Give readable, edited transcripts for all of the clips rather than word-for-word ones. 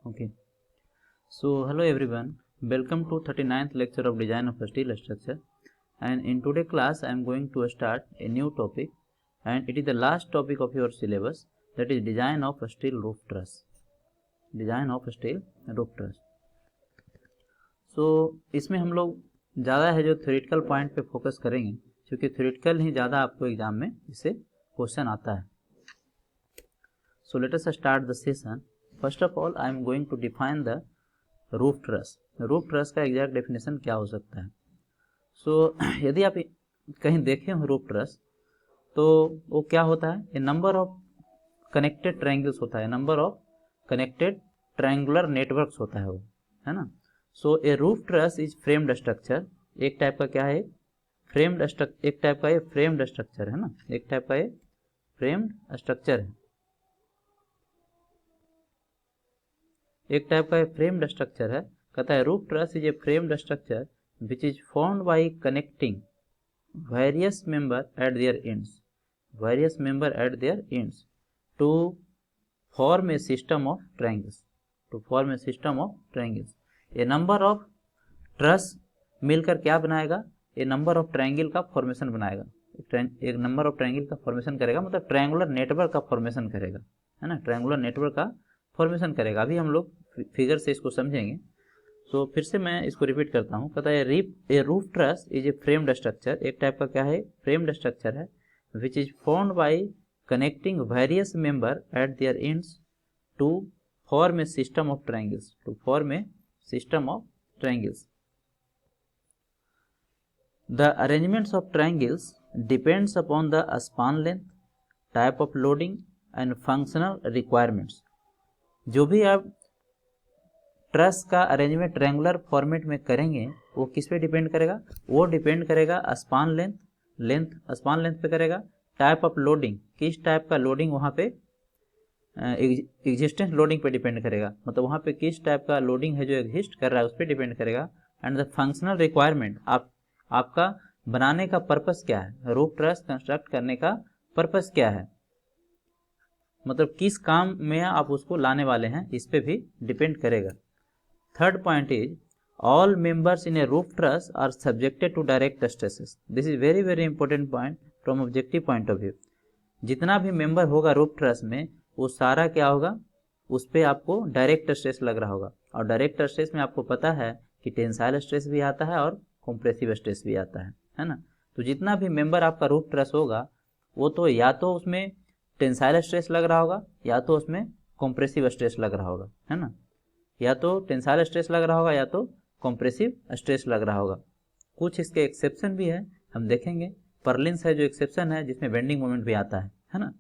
Okay. So hello everyone. Welcome to 39th lecture of design of steel structure. And in today's class I am going to start a new topic, and it is the last topic of your syllabus, that is design of steel roof truss. Design of steel roof truss. So इसमें हम लोग ज़्यादा है जो theoretical point पे focus करेंगे, क्योंकि theoretical ही ज़्यादा आपको एग्जाम में इससे क्वेश्चन आता है. So let us start the session. First of all, I am going to define the roof truss. Roof truss का एग्जैक्ट डेफिनेशन क्या हो सकता है. So यदि आप कहीं देखे हो रूफ ट्रस, तो वो क्या होता है, a number of connected triangles होता है, number of connected triangular networks होता है वो, है ना. So a roof truss is framed structure. एक टाइप का क्या है, फ्रेम्ड स्ट्रक्चर. एक टाइप का ये फ्रेम्ड स्ट्रक्चर है ना, एक टाइप का ये फ्रेम्ड स्ट्रक्चर है. एक टाइप का फ्रेम्ड स्ट्रक्चर है. कहता है roof truss is a framed structure which is formed by connecting various member at their ends to form a system of triangles. A number of truss मिलकर क्या बनाएगा, ए number of triangle का formation बनाएगा. एक number of triangle का formation करेगा, मतलब triangular network का फॉर्मेशन करेगा, है ना. ट्रायंगुलर नेटवर्क का फॉर्मेशन करेगा. अभी हम लोग फिगर से इसको समझेंगे. सो फिर से मैं इसको रिपीट करता हूँ. कहता है a roof truss is a framed structure. एक टाइप का क्या है, फ्रेम्ड स्ट्रक्चर है, which is formed by connecting various member at their ends to form a system of triangles. The arrangements of triangles depends upon the span length, type of loading and functional requirements. जो भी आप truss का arrangement triangular format में करेंगे, वो किस पे depend करेगा, वो डिपेंड करेगा स्पान लेंथ पे करेगा. टाइप ऑफ लोडिंग, किस टाइप का लोडिंग वहाँ पे एग्जिस्टेंस लोडिंग पे डिपेंड करेगा, मतलब वहाँ पे किस टाइप का लोडिंग है जो एग्जिस्ट कर रहा है उस पर डिपेंड करेगा. एंड द फंक्शनल रिक्वायरमेंट, आपका बनाने का पर्पस क्या है, रूफ ट्रस कंस्ट्रक्ट करने का पर्पस क्या है, मतलब किस काम में आप उसको लाने वाले हैं, इस पे भी डिपेंड करेगा. Third point is all members in a roof truss are subjected to direct stresses. This is very important point from objective point of view. जितना भी मेंबर होगा रूफ ट्रस में, वो सारा क्या होगा, उस पर आपको डायरेक्ट स्ट्रेस लग रहा होगा. और डायरेक्ट स्ट्रेस में आपको पता है कि टेंसाइल स्ट्रेस भी आता है और कॉम्प्रेसिव स्ट्रेस भी आता है ना. तो जितना भी मेंबर आपका रूफ ट्रस होगा, वो तो या तो उसमें टेंसाइल स्ट्रेस लग रहा होगा, या तो उसमें कॉम्प्रेसिव स्ट्रेस लग रहा होगा, है ना. या तो टेंसाइल स्ट्रेस लग रहा होगा, या तो कॉम्प्रेसिव स्ट्रेस लग रहा होगा. कुछ इसके एक्सेप्शन भी है, हम देखेंगे. पर्लिन्स है जो एक्सेप्शन है, जिसमें बेंडिंग मोमेंट भी आता है ना.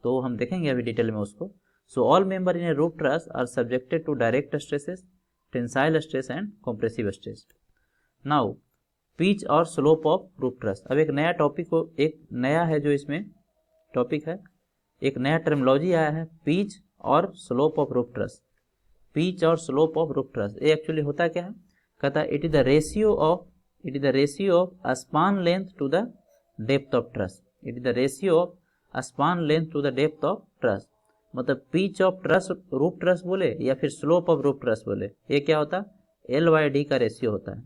तो हम देखेंगे अभी डिटेल में उसको. So all member in a roof truss are subjected to direct stresses, tensile stress and compressive stress. Now pitch और स्लोप ऑफ रूफ ट्रस. अब एक नया टॉपिक को, एक नया है जो इसमें टॉपिक है, एक नया टर्मिनोलॉजी आया है, पिच और slope of roof truss. Pitch और स्लोप ऑफ रूफ ट्रस, ये एक्चुअली होता क्या है. कहता है it is the ratio of span length to the depth of truss. It is the ratio of span length to the depth of truss. मतलब pitch of truss roof truss बोले या फिर स्लोप ऑफ रूफ ट्रस बोले, ये क्या होता है, L/D का रेशियो होता है.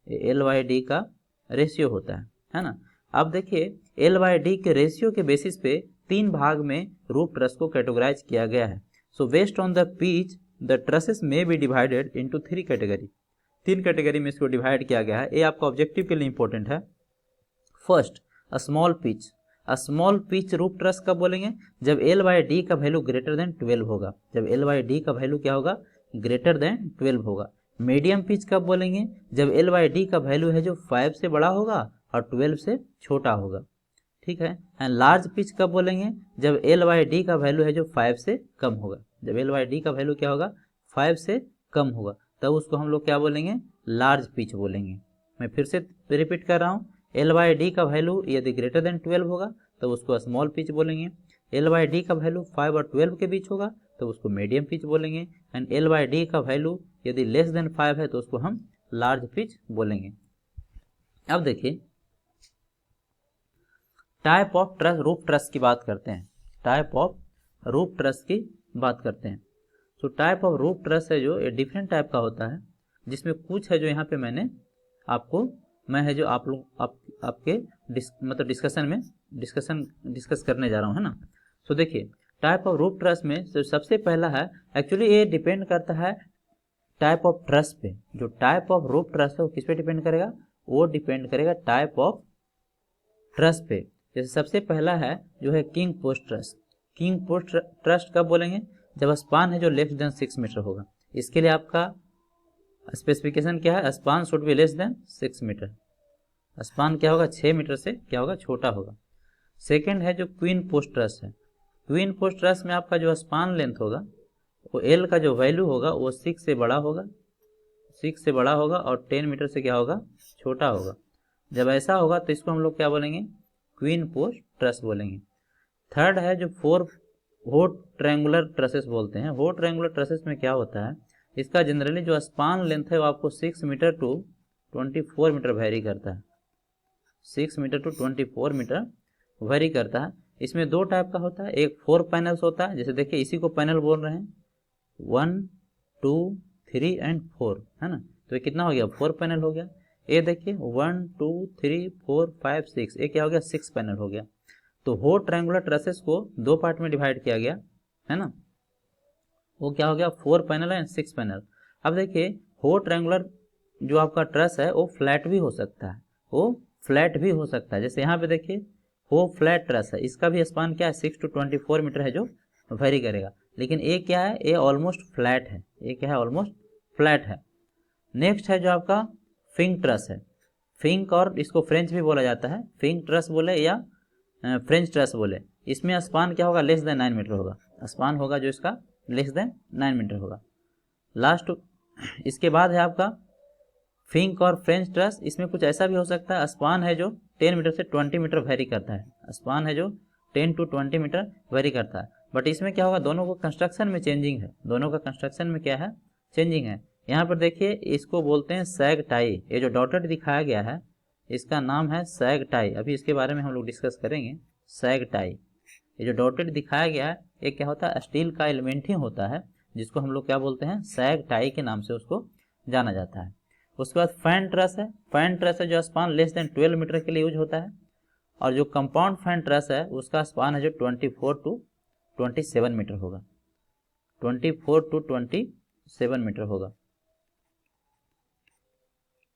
ये L/D का रेशियो होता है ना. अब देखिए L/D के रेशियो के बेसिस पे 3 भाग में रूफ ट्रस को कैटेगराइज किया गया है. So based on the pitch the trusses may be divided into 3 category. 3 category में इसको डिवाइड किया गया है. ये आपका ऑब्जेक्टिव के लिए इंपॉर्टेंट है. First, a small pitch roof truss कब बोलेंगे, जब L/D का वैल्यू ग्रेटर देन 12 होगा. जब L/D का वैल्यू क्या होगा, ग्रेटर देन 12 होगा. मीडियम पिच कब बोलेंगे, जब L/D का वैल्यू है जो 5 से बड़ा होगा और 12 से छोटा होगा. ठीक है. एंड लार्ज पिच कब बोलेंगे, जब L/D का वैल्यू है जो 5 से कम होगा. जब L/D का वैल्यू क्या होगा, 5 से कम होगा, तब उसको हम लोग क्या बोलेंगे, लार्ज पिच बोलेंगे. मैं फिर से रिपीट कर रहा हूँ. L/D का वैल्यू यदि ग्रेटर देन 12 होगा तो उसको स्मॉल पिच बोलेंगे. L/D का वैल्यू 5 और 12 के बीच होगा तो उसको मीडियम पिच बोलेंगे. एंड L/D का वैल्यू यदि लेस देन 5 है तो उसको हम लार्ज पिच बोलेंगे. अब देखिए type of truss, roof truss की बात करते हैं. टाइप ऑफ रूफ ट्रस की बात करते हैं. So type of roof truss है जो ये डिफरेंट टाइप का होता है, जिसमें कुछ है जो यहाँ पे मैं है जो आप लोग आपके मतलब डिस्कस करने जा रहा हूँ, है ना। सो देखिए टाइप ऑफ रूफ ट्रस में जो सबसे पहला है, एक्चुअली ये डिपेंड करता है टाइप ऑफ ट्रस पे। जो टाइप ऑफ रूफ ट्रस है वो किस पे डिपेंड करेगा, वो डिपेंड करेगा टाइप ऑफ ट्रस पे। जैसे सबसे पहला है जो है king post truss. King post truss कब बोलेंगे, जब स्पान है जो लेस देन 6 मीटर होगा। इसके लिए आपका स्पेसिफिकेशन क्या है, span should be less than 6 metre. Span क्या होगा, 6 मीटर से क्या होगा, छोटा होगा। सेकंड है जो क्वीन पोस्ट ट्रस है। क्वीन पोस्ट ट्रस में आपका जो स्पान लेंथ होगा वो एल का जो वैल्यू होगा वो 6 से बड़ा होगा, 6 से बड़ा होगा और 10 मीटर से क्या होगा, छोटा होगा। जब ऐसा होगा तो इसको हम लोग क्या बोलेंगे, क्वीन पोस्ट ट्रस बोलेंगे। थर्ड है जो 4 होट ट्रायंगुलर ट्रसेस बोलते हैं। होट ट्रायंगुलर ट्रसेस में क्या होता है, इसका जनरली जो स्पान लेंथ है वो आपको 6 मीटर टू 24 मीटर वेरी करता है। 6 मीटर टू 24 मीटर वेरी करता है। इसमें दो टाइप का होता है, एक 4 पैनल्स होता है, जैसे देखिए इसी को पैनल बोल रहे हैं, 1 2 3 एंड 4, है ना। तो ये कितना हो गया, 4 पैनल हो गया। ये देखिए 1 2 3 4 5 6, ये क्या हो गया, 6 पैनल हो गया। तो होट ट्रायंगुलर ट्रसेस को दो पार्ट में डिवाइड किया गया, है ना। वो क्या हो गया, 4 पैनल एंड 6 पैनल। अब देखिए होट ट्रायंगुलर जो आपका ट्रस है वो फ्लैट भी हो सकता है, वो फ्लैट भी हो सकता है। जैसे यहाँ पे देखिए वो फ्लैट ट्रस है, इसका भी स्पान क्या है, 6 टू 24 मीटर है जो वेरी करेगा। लेकिन ये क्या है, ये ऑलमोस्ट फ्लैट है, ये क्या है, ऑलमोस्ट फ्लैट है। नेक्स्ट है जो आपका फिंक ट्रस है। फिंक, और इसको फ्रेंच भी बोला जाता है, फिंक ट्रस बोले या फ्रेंच ट्रस बोले। इसमें स्पान क्या होगा, लेस देन 9 मीटर होगा। स्पान होगा जो इसका लेस देन 9 मीटर होगा। लास्ट इसके बाद है आपका फिंक और फ्रेंच ट्रस। इसमें कुछ ऐसा भी हो सकता है, स्पान है जो 10 मीटर से 20 मीटर वेरी करता है। स्पान है जो 10 टू 20 मीटर वेरी करता है। बट इसमें क्या होगा, दोनों को कंस्ट्रक्शन में चेंजिंग है, दोनों का कंस्ट्रक्शन में क्या है, चेंजिंग है। यहाँ पर देखिए इसको बोलते हैं सैग टाई। ये जो डॉटेड दिखाया गया है इसका नाम है सैग टाई। अभी इसके बारे में हम लोग डिस्कस करेंगे, सैग टाई। ये जो डॉटेड दिखाया गया है ये क्या होता है, स्टील का एलिमेंट ही होता है, जिसको हम लोग क्या बोलते हैं, सैग टाई के नाम से उसको जाना जाता है। उसके बाद फैन ट्रस है। फैन ट्रस है जो स्पान लेस देन 12 मीटर के लिए यूज होता है। और जो कंपाउंड फैन ट्रस है उसका स्पान है जो 24 टू 27 मीटर होगा, 24 टू 27 मीटर होगा,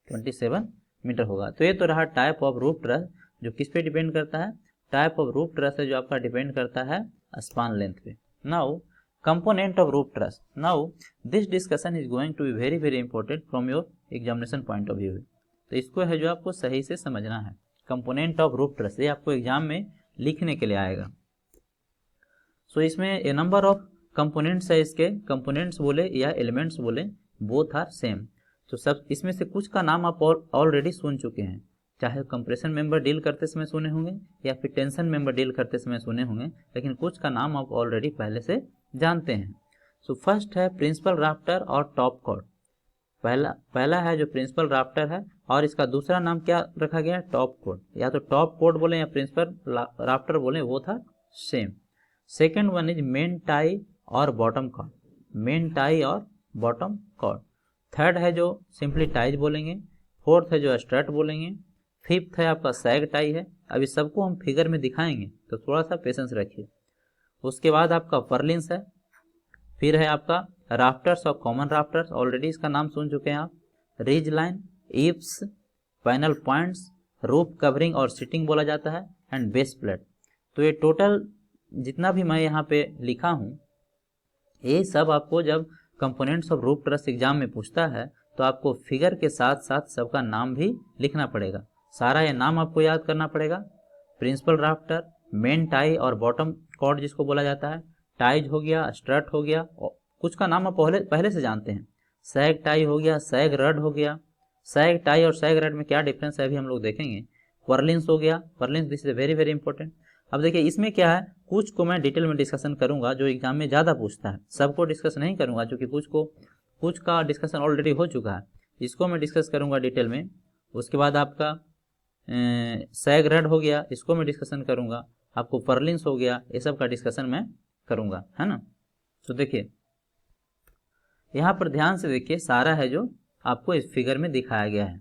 27 मीटर होगा। तो ये तो रहा टाइप ऑफ रूफ ट्रस, जो किस पे डिपेंड करता है, टाइप ऑफ रूफ ट्रस है जो आपका डिपेंड करता है स्पान लेंथ पे। Now component of roof truss. Now this discussion is going to be very very important from your examination point of view. तो इसको है जो आपको सही से समझना है। कंपोनेंट ऑफ रूफ ट्रस, ये आपको एग्जाम में लिखने के लिए आएगा। सो इसमें ए नंबर ऑफ कंपोनेंट्स है, इसके कंपोनेंट्स बोले या एलिमेंट्स बोले, बोथ आर सेम। तो सब इसमें से कुछ का नाम आप ऑलरेडी सुन चुके हैं, चाहे कंप्रेशन मेंबर डील करते समय सुने होंगे या फिर टेंशन मेंबर डील करते समय सुने होंगे, लेकिन कुछ का नाम आप ऑलरेडी पहले से जानते हैं। सो फर्स्ट है प्रिंसिपल राफ्टर और टॉप कॉर्ड। पहला है जो प्रिंसिपल राफ्टर है और इसका दूसरा नाम क्या रखा गया है, टॉप कॉर्ड। या तो टॉप कॉर्ड बोले या प्रिंसिपल राफ्टर बोले, वो था same. Second one is main tie और बॉटम कॉर्ड, मेन टाई और बॉटम कॉर्ड। थर्ड है जो सिंपली टाइज बोलेंगे। फोर्थ है जो स्ट्रट बोलेंगे। फिफ्थ है आपका सैग टाई है। अभी सबको हम फिगर में दिखाएंगे तो थोड़ा सा पेशेंस रखिए। उसके बाद आपका फर्लिंस है। फिर है आपका राफ्टर्स और कॉमन राफ्टर्स, ऑलरेडी इसका नाम सुन चुके हैं आप। Ridge line, eaves, panel points, roof covering और सीटिंग बोला जाता है, एंड बेस प्लेट। तो ये टोटल जितना भी मैं यहाँ पे लिखा हूँ ये सब आपको जब components of roof truss exam में पूछता है तो आपको फिगर के साथ साथ सबका नाम भी लिखना पड़ेगा। सारा ये नाम आपको याद करना पड़ेगा। प्रिंसिपल राफ्टर, मेन टाई और बॉटम कॉर्ड जिसको बोला जाता है, टाइज हो गया, स्ट्रट हो गया, कुछ का नाम आप पहले से जानते हैं, सैग टाई हो गया, सैग रड हो गया। सैग टाई और सैग रड में क्या डिफरेंस है अभी हम लोग देखेंगे। पर्लिंस हो गया, purlins this is very very important. अब देखिए इसमें क्या है, कुछ को मैं डिटेल में डिस्कशन करूंगा जो एग्जाम में ज़्यादा पूछता है, सबको डिस्कस नहीं करूंगा क्योंकि कुछ का डिस्कशन ऑलरेडी हो चुका है, इसको मैं डिस्कस करूंगा डिटेल में। उसके बाद आपका सैग रड हो गया, इसको मैं डिस्कशन करूंगा। आपको पर्लिंस हो गया, ये सब का डिस्कशन मैं करूंगा, है ना। तो देखिए यहाँ पर ध्यान से देखिए, सारा है जो आपको इस फिगर में दिखाया गया है।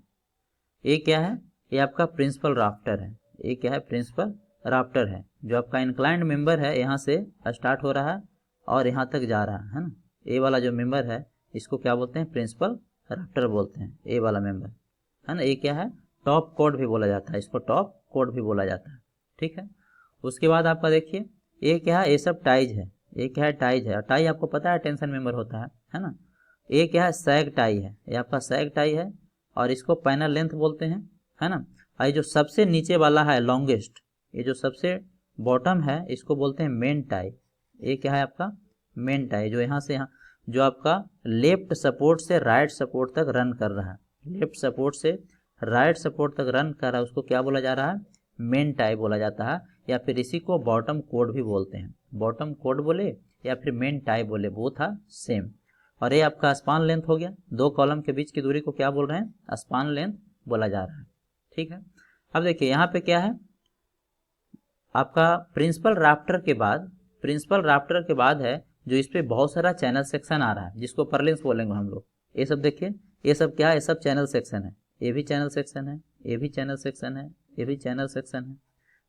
ये क्या है? ये आपका प्रिंसिपल राफ्टर है। ये क्या है? प्रिंसिपल राफ्टर है। जो आपका इंक्लाइंड मेंबर है यहाँ से स्टार्ट हो रहा है और यहाँ तक जा रहा है ना। ए वाला जो मेंबर है इसको क्या बोलते हैं? प्रिंसिपल राफ्टर बोलते हैं, ए वाला मेंबर है ना। ये क्या है? टॉप कोड भी बोला जाता है, इसको टॉप कोड भी बोला जाता है, ठीक है। उसके बाद आपका देखिए, ये क्या है? ये सब टाइज है। ये क्या है? टाइज है। और टाई आपको पता है टेंशन मेंबर होता है ना। ये क्या है? सैग टाई है। ये आपका सैग टाई है और इसको पैनल लेंथ बोलते हैं, है ना। और ये जो सबसे नीचे वाला है लॉन्गेस्ट, ये जो सबसे बॉटम है इसको बोलते हैं मेन टाई। ये क्या है? आपका मेन टाई, जो यहाँ से यहाँ जो आपका लेफ्ट सपोर्ट से राइट सपोर्ट तक रन कर रहा है, लेफ्ट सपोर्ट से राइट सपोर्ट तक रन कर रहा है, उसको क्या बोला जा रहा है? मेन टाई बोला जाता है, या फिर इसी को बॉटम कोड भी बोलते हैं। बॉटम कोड बोले या फिर मेन टाई बोले, वो था सेम। और ये आपका स्पान लेंथ हो गया। दो कॉलम के बीच की दूरी को क्या बोल रहे हैं? स्पान लेंथ बोला जा रहा है, ठीक है। अब देखिए यहाँ पे क्या है? आपका प्रिंसिपल राफ्टर के बाद, प्रिंसिपल राफ्टर के बाद है जो इस पे बहुत सारा चैनल सेक्शन आ रहा है, जिसको परलिंस बोलेंगे हम लोग। ये सब देखिए, ये सब क्या है? ये सब चैनल सेक्शन है। ये भी चैनल सेक्शन है, ये भी चैनल सेक्शन है, ये भी चैनल सेक्शन है,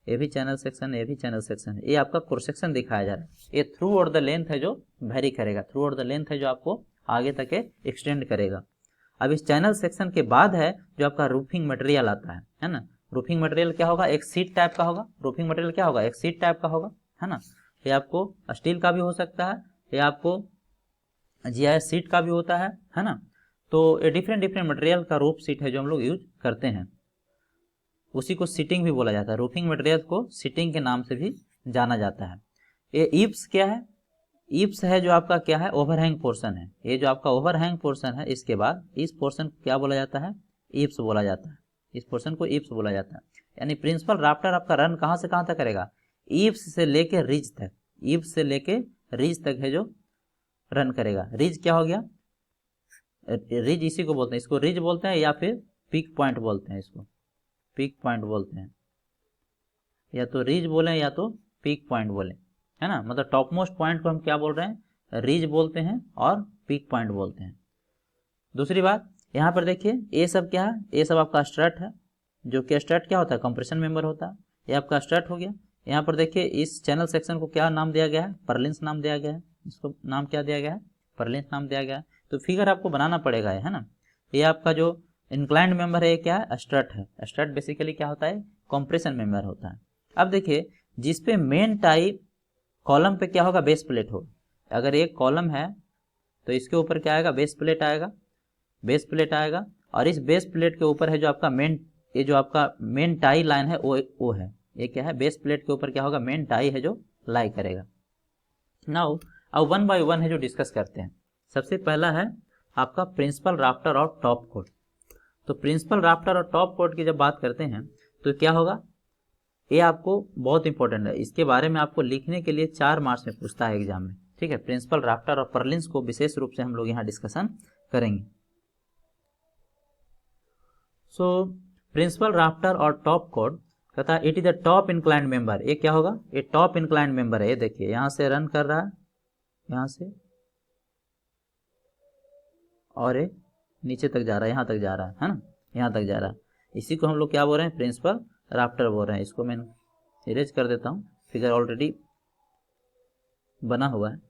ये भी चैनल सेक्शन है, ये भी चैनल सेक्शन है। ये आपका क्रॉस सेक्शन दिखाया जा रहा है। ये थ्रू आउट द लेंथ है जो वेरी करेगा, थ्रू आउट द लेंथ है जो आपको आगे तक एक्सटेंड करेगा। अब इस चैनल सेक्शन के बाद है जो आपका रूफिंग मटेरियल आता है ना। रूफिंग मटेरियल क्या होगा? एक सीट टाइप का होगा। रूफिंग मटेरियल क्या होगा? एक सीट टाइप का होगा, है ना। ये आपको स्टील का भी हो सकता है, ये आपको जीआईएस सीट का भी होता है ना। तो ये डिफरेंट डिफरेंट मटेरियल का रूफ सीट है जो हम लोग यूज करते हैं। उसी को सीटिंग भी बोला जाता है। रूफिंग मटेरियल को सीटिंग के नाम से भी जाना जाता है। ये ईप्स क्या है? ईप्स है जो आपका क्या है? ओवरहैंग पोर्शन है। ये जो आपका ओवरहैंग पोर्शन है, इसके बाद इस पोर्शन को क्या बोला जाता है? ईप्स बोला जाता है। इस पोर्शन को ईप्स बोला जाता है। यानी प्रिंसिपल राफ्टर आपका रन कहाँ से कहाँ तक करेगा? ईप्स से लेके रिज तक, ईप्स से लेके रिज तक है जो रन करेगा। रिज क्या हो गया? रिज इसी को बोलते हैं, इसको रिज बोलते हैं या फिर पीक पॉइंट बोलते हैं, इसको पीक पॉइंट बोलते हैं। या तो रिज बोले या तो पीक पॉइंट बोले, है ना। मतलब टॉप मोस्ट पॉइंट को हम क्या बोल रहे हैं? रिज बोलते हैं और पीक पॉइंट बोलते हैं। दूसरी बात, यहाँ पर देखिए, ये सब क्या है? ये सब आपका स्ट्रट है, जो कि स्ट्रट क्या होता है? कंप्रेशन मेंबर होता है। ये आपका स्ट्रट हो गया। यहाँ पर देखिए, इस चैनल सेक्शन को क्या नाम दिया गया है? परलिंस नाम दिया गया है। इसको नाम क्या दिया गया है? परलिंस नाम दिया गया है। तो फिगर आपको बनाना पड़ेगा, है ना। ये आपका जो इंक्लाइंड मेंबर है, क्या है? स्ट्रट है। स्ट्रट बेसिकली क्या होता है? कंप्रेशन मेंबर होता है। अब देखिए, जिसपे मेन टाई कॉलम पे क्या होगा? बेस प्लेट होगा। अगर एक कॉलम है तो इसके ऊपर क्या आएगा? बेस प्लेट आएगा, बेस प्लेट आएगा। और इस बेस प्लेट के ऊपर है जो आपका मेन, ये जो आपका मेन टाई लाइन है वो है। ये क्या है? बेस प्लेट के ऊपर क्या होगा? मेन टाई है जो लाई करेगा। नाउ अब वन बाय वन है जो डिस्कस करते हैं। सबसे पहला है आपका प्रिंसिपल राफ्टर और टॉप कोड। तो प्रिंसिपल राफ्टर और टॉप कोड की जब बात करते हैं तो क्या होगा? ये आपको बहुत इंपॉर्टेंट है। इसके बारे में आपको लिखने के लिए 4 मार्क्स में पूछता है एग्जाम में, ठीक है। प्रिंसिपल राफ्टर और परलिंस को विशेष रूप से हम लोग यहाँ डिस्कशन करेंगे। सो प्रिंसिपल राफ्टर और टॉप कोड कहता है it is the top inclined member. ये क्या होगा? ये टॉप इंक्लाइंड मेंबर है। ये देखिए, यहाँ से रन कर रहा है, यहाँ से, और ये नीचे तक जा रहा है, यहाँ तक जा रहा है ना, यहाँ तक जा रहा है। इसी को हम लोग क्या बोल रहे हैं? प्रिंसिपल राफ्टर बोल रहे हैं। इसको मैं इरेज कर देता हूँ, फिगर ऑलरेडी बना हुआ है।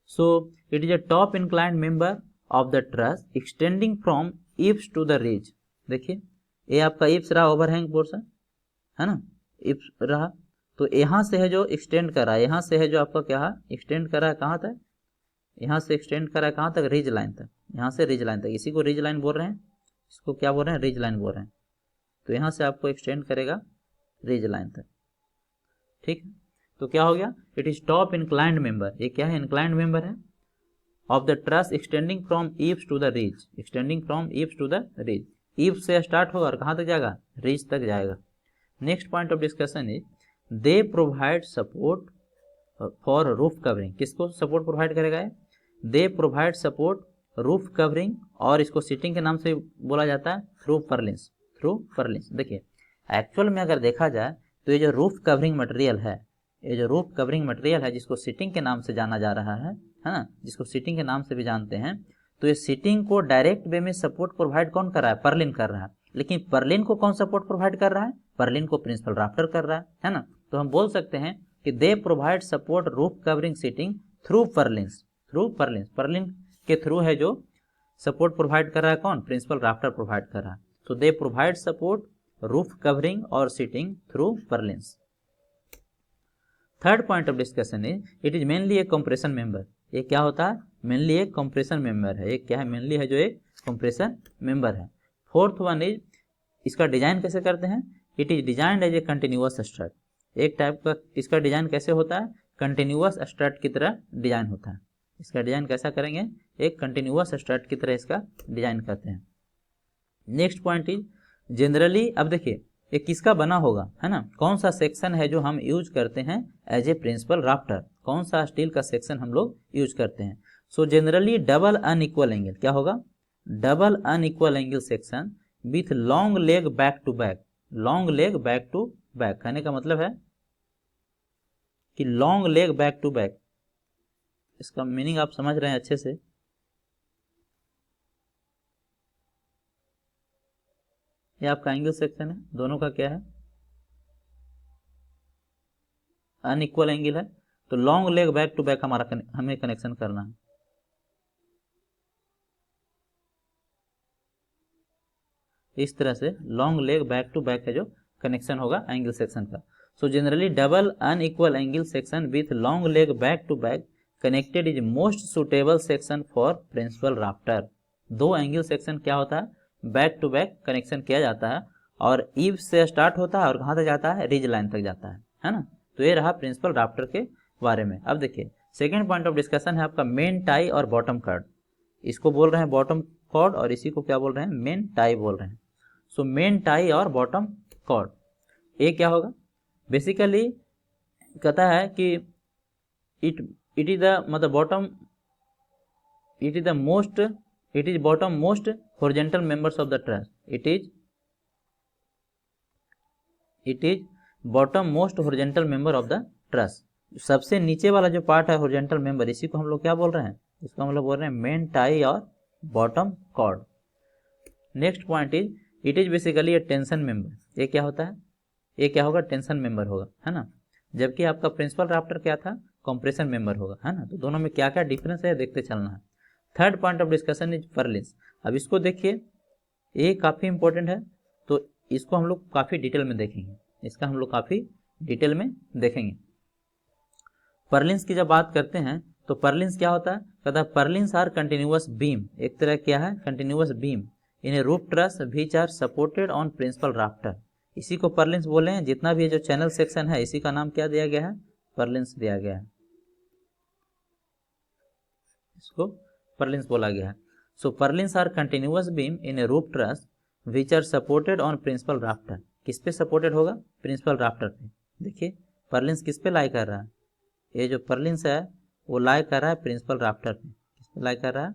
So it is a top inclined member of the truss extending from eaves to the ridge. देखिए, ये आपका ईप्स रहा, ओवरहैंग पोर्शन है ना, ईप्स रहा। तो यहाँ से है जो एक्सटेंड कर रहा है, यहाँ से है जो आपका क्या है? एक्सटेंड कर रहा है कहाँ तक? यहाँ से एक्सटेंड कर रहा है कहाँ तक? रिज लाइन तक। यहाँ से रिज लाइन तक, इसी को रिज लाइन बोल रहे हैं। इसको क्या बोल रहे हैं? रिज लाइन बोल रहे हैं। तो यहाँ से आपको एक्सटेंड करेगा रिज लाइन तक, ठीक है। तो क्या हो गया? It is top inclined member. ये क्या है? इंक्लाइंड मेंबर है of the truss extending from eaves to the ridge, extending from eaves to the ridge. Eaves से स्टार्ट होगा और कहाँ तक जाएगा? रिज तक जाएगा। Next point of discussion is they provide support for roof covering. किसको सपोर्ट प्रोवाइड करेगा? दे प्रोवाइड सपोर्ट रूफ कवरिंग, और इसको सीटिंग के नाम से बोला जाता है थ्रू पर्लिंस, थ्रू पर्लिंस। देखिए, एक्चुअल में अगर देखा जाए तो ये जो रूफ कवरिंग मटेरियल है, ये जो रूफ कवरिंग मटेरियल है जिसको सीटिंग के नाम से जाना जा रहा है ना, जिसको सीटिंग के नाम से भी जानते हैं, तो ये सीटिंग को डायरेक्ट वे में सपोर्ट प्रोवाइड कौन कर रहा है? पर्लिन कर रहा है। लेकिन पर्लिन को कौन सपोर्ट प्रोवाइड कर रहा है? पर्लिन को प्रिंसिपल राफ्टर कर रहा है ना। तो हम बोल सकते हैं कि they provide support roof covering sheeting through purlins. Purlin के थ्रू है जो सपोर्ट प्रोवाइड कर रहा है कौन? प्रिंसिपल राफ्टर प्रोवाइड कर रहा है। तो they provide support roof covering और sheeting through purlins. Third point of discussion is it is mainly a compression member. ये क्या होता है? मेनली एक कंप्रेशन मेंबर है। ये क्या है? मेनली है जो एक कंप्रेशन मेंबर है। फोर्थ वन इज इसका डिजाइन कैसे करते हैं? It is designed as a continuous strut. एक टाइप का इसका डिजाइन कैसे होता है? कंटिन्यूअस स्ट्रट की तरह डिजाइन होता है। इसका डिजाइन कैसा करेंगे? एक कंटिन्यूअस स्ट्रट की तरह इसका डिजाइन करते हैं। नेक्स्ट पॉइंट इज जनरली, अब देखिए ये किसका बना होगा, है ना, कौन सा सेक्शन है जो हम यूज करते हैं एज ए प्रिंसिपल राफ्टर, कौन सा स्टील का सेक्शन हम लोग यूज करते हैं। So generally double unequal angle, क्या होगा? Double unequal angle section with long leg back to back. Long leg back to back कहने का मतलब है कि long leg back to back, इसका मीनिंग आप समझ रहे हैं अच्छे से। ये आपका एंगल सेक्शन है, दोनों का क्या है? अनइक्वल एंगल है। तो long leg back to back हमें कनेक्शन करना है। इस तरह से long leg back to back का जो कनेक्शन होगा एंगल सेक्शन का। So generally double unequal angle section with long leg back to back connected is most suitable section for principal rafter. दो एंगल सेक्शन क्या होता है? बैक टू बैक कनेक्शन किया जाता है और ईव से स्टार्ट होता है और कहाँ तक जाता है? रिज लाइन तक जाता है ना। तो ये रहा प्रिंसिपल राफ्टर के बारे में। अब देखिए सेकेंड पॉइंट ऑफ डिस्कशन है आपका मेन टाई और बॉटम कॉर्ड। इसको बोल रहे हैं बॉटम कॉर्ड और इसी को क्या बोल रहे हैं? मेन टाई बोल रहे हैं। सो मेन टाई और बॉटम कॉर्ड ये क्या होगा? बेसिकली कहता है कि इट इज द मतलब bottom, it is bottom most horizontal members of the truss. It is bottom most horizontal member of the truss. सबसे नीचे वाला जो पार्ट है हॉरिजॉन्टल मेंबर, इसी को हम लोग क्या बोल रहे हैं? इसको हम लोग बोल रहे हैं मेन टाई और bottom chord. Next point is it is basically a tension member. ये क्या होता है? ये क्या होगा? टेंशन मेंबर होगा, है ना। जबकि आपका प्रिंसिपल राफ्टर क्या था? कंप्रेशन मेंबर होगा, है ना। तो दोनों में क्या क्या डिफरेंस है देखते चलना है। Third point of discussion is purlins. अब इसको देखिए, ये काफ़ी इंपॉर्टेंट है, तो इसको हम लोग काफ़ी डिटेल में देखेंगे। इसका हम लोग काफ़ी डिटेल में देखेंगे। पर्लिन्स की जब बात करते हैं तो पर्लिन्स क्या होता है? कहता है पर्लिन्स आर कंटिन्यूअस बीम। एक तरह क्या है? Continuous beam in a roof truss which are supported on principal rafter. इसी को पर्लिन्स बोले हैं। जितना भी ये जो चैनल सेक्शन है इसी का नाम क्या दिया गया है? पर्लिन्स दिया गया है, इसको पर्लिन्स बोला गया है। So purlins are continuous beam in a roof truss which are supported on principal rafter. किस पे सपोर्टेड होगा? प्रिंसिपल राफ्टर पे। देखिए पर्लिन्स किस पे लाई कर रहा है? ये जो पर्लिन्स है वो लाई कर रहा है प्रिंसिपल राफ्टर पे। किस पे लाई कर रहा है?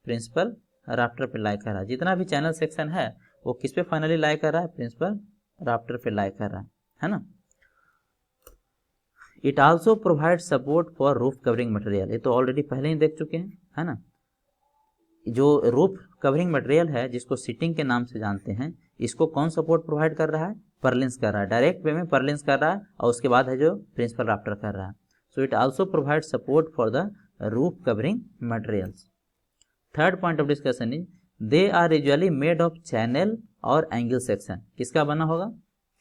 प्रिंसिपल राफ्टर पे लाई कर रहा है। जितना भी चैनल सेक्शन है वो किस पे फाइनली लाई कर रहा है? प्रिंसिपल राफ्टर पे लाई कर रहा है ना। It also provide support for roof covering material. ये तो ऑलरेडी पहले ही देख चुके हैं, है ना। जो रूफ कवरिंग मटेरियल है जिसको सीटिंग के नाम से जानते हैं, इसको कौन सपोर्ट प्रोवाइड कर रहा है? पर्लिन्स कर रहा है। डायरेक्ट वे में पर्लिन्स कर रहा है और उसके बाद है जो प्रिंसिपल राफ्टर कर रहा है। So it also provide support for the roof covering materials. Third point of discussion is they are usually made of channel और एंगल सेक्शन। किसका बना होगा?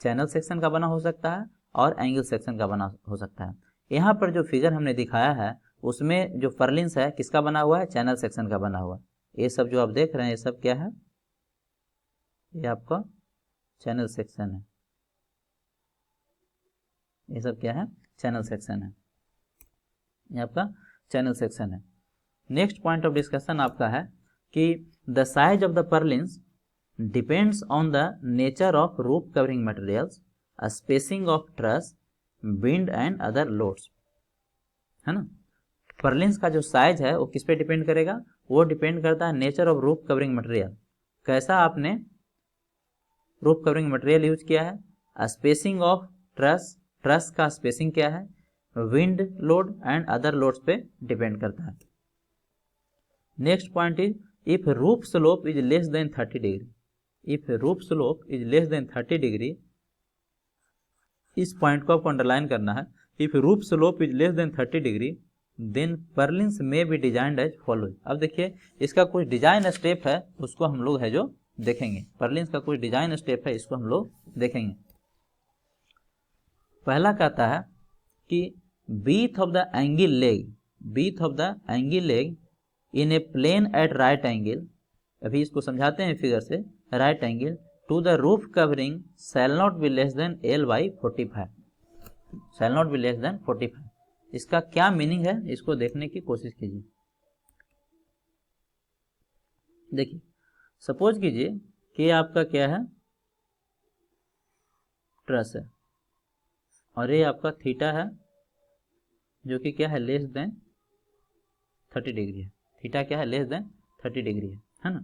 चैनल सेक्शन का बना हो सकता है और एंगल सेक्शन का बना हो सकता है। यहाँ पर जो फिगर हमने दिखाया है उसमें जो पर्लिन्स है किसका बना हुआ है? चैनल सेक्शन का बना हुआ। ये सब जो आप देख रहे हैं ये सब क्या है? ये आपका चैनल सेक्शन है। ये सब क्या है? चैनल सेक्शन है। ये आपका चैनल सेक्शन है। नेक्स्ट पॉइंट ऑफ डिस्कशन आपका है कि the size of the purlins depends on the nature of roof covering materials, spacing of truss, wind and other loads, है ना। पर्लिन्स का जो साइज है वो किस पे डिपेंड करेगा? वो डिपेंड करता है nature of roof covering material, कैसा आपने रूफ कवरिंग मटेरियल यूज किया है, स्पेसिंग ऑफ ट्रस, ट्रस का स्पेसिंग क्या है, wind load and other loads पे डिपेंड करता है। Next point is if roof slope is less than 30 degree, if roof slope is less than 30 degree, इस point को आपको अंडरलाइन करना है। If roof slope is less than 30 degree then purlins में B designed as following. अब देखिए इसका कुछ डिजाइन स्टेप है, उसको हम लोग है जो देखेंगे। पर्लिन्स का कुछ डिजाइन स्टेप है, इसको हम लोग देखेंगे। पहला कहता है कि width of the angle leg, width of the angle leg in a plane at right angle, अभी इसको समझाते हैं फिगर से, right angle to the roof covering shall not be less than L/45, shall not be less than 45। इसका क्या meaning है इसको देखने की कोशिश कीजिए। देखिए सपोज कीजिए कि आपका क्या है, ट्रस है, और ये आपका थीटा है जो कि क्या है, लेस देन 30 डिग्री है। थीटा क्या है, लेस देन 30 डिग्री है ना।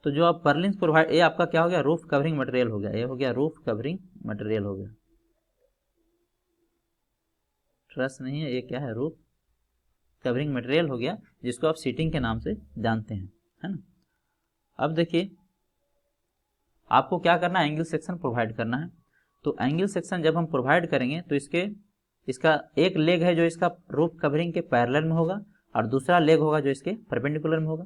तो जो आप पर्लिन्स प्रोवाइड, ये आपका क्या हो गया, रूफ कवरिंग मटेरियल हो गया, ये हो गया रूफ कवरिंग मटेरियल हो गया, ट्रस नहीं है, ये क्या है, रूफ कवरिंग मटेरियल हो गया, जिसको आप सीटिंग के नाम से जानते हैं, है ना। अब देखिए आपको क्या करना है, एंगल सेक्शन प्रोवाइड करना है। तो एंगल सेक्शन जब हम प्रोवाइड करेंगे तो इसका एक लेग है जो इसका रूफ कवरिंग के पैरेलल में होगा, और दूसरा लेग होगा जो इसके परपेंडिकुलर में होगा।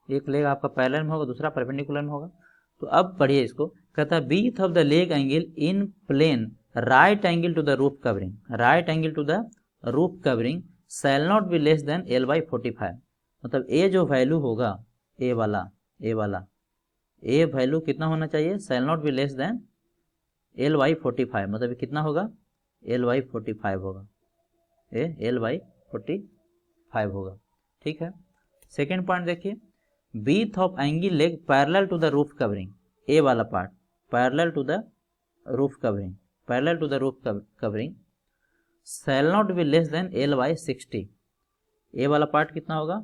एक लेग आपका पैरेलल में होगा, दूसरा परपेंडिकुलर में होगा। तो अब पढ़िए इसको, कहता है width of the leg angle in plane right angle to the roof covering, right angle to the roof covering shall not be less than L/45। मतलब ए जो वैल्यू होगा, ए वाला ए वैल्यू कितना होना चाहिए, शैल not be less than L/45। मतलब कितना होगा, L/45 होगा, ए L/45 होगा, ठीक है। सेकेंड पॉइंट देखिए, width of angle leg parallel to the roof covering, A वाला part parallel to the roof covering, parallel to the roof covering shall not be less than L/60। A वाला part कितना होगा,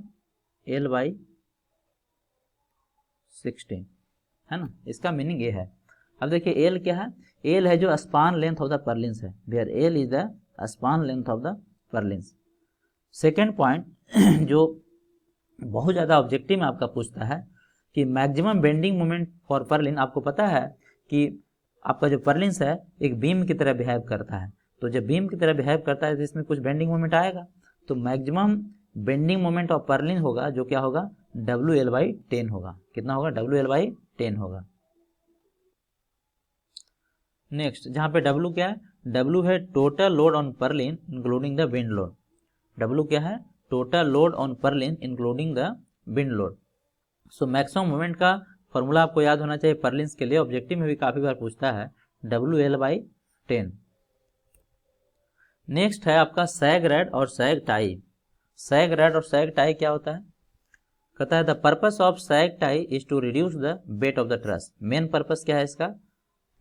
L/60, है ना। इसका meaning ये है। अब देखिए एल क्या है, एल है जो span length of the purlins है, where L is the span length of the purlins. Second point जो बहुत ज़्यादा ऑब्जेक्टिव में आपका पूछता है कि maximum bending moment for purlin. आपको पता है कि आपका जो पर्लिन्स है एक बीम की तरह बिहेव करता है, तो जब बीम की तरह बिहेव करता है तो इसमें कुछ बेंडिंग मोमेंट आएगा। तो maximum bending moment of Perlin होगा जो क्या होगा, WL/10 होगा। कितना होगा, WL/10 होगा। नेक्स्ट जहाँ पे W क्या है, W है total load on Perlin including the wind load. W क्या है, total load on Perlin including the wind load. So maximum moment का फॉर्मूला आपको याद होना चाहिए पर्लिन्स के लिए, ऑब्जेक्टिव में भी काफी बार पूछता है, WL/10। नेक्स्ट है आपका सैग रैड और सैग टाई। सैग रैड और सैग टाई क्या होता है, कहता है the purpose of sag tie is to reduce the weight of the truss. Main purpose क्या है इसका,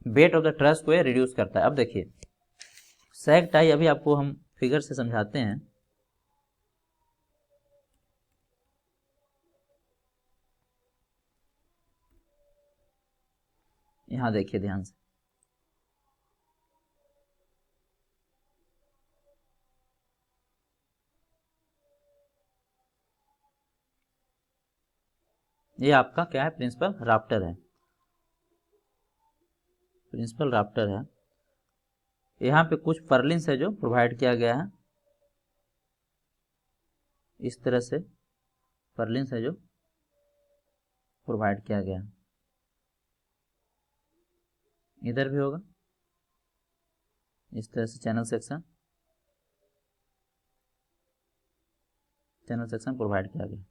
वेट ऑफ द ट्रस को रिड्यूस करता है। अब देखिए सैग टाई अभी आपको हम फिगर से समझाते हैं। यहां देखिए ध्यान से, ये आपका क्या है, प्रिंसिपल राफ्टर है, प्रिंसिपल राफ्टर है। यहाँ पे कुछ पर्लिन्स है जो प्रोवाइड किया गया है, इस तरह से पर्लिन्स है जो प्रोवाइड किया गया है। इधर भी होगा इस तरह से चैनल सेक्शन प्रोवाइड किया गया।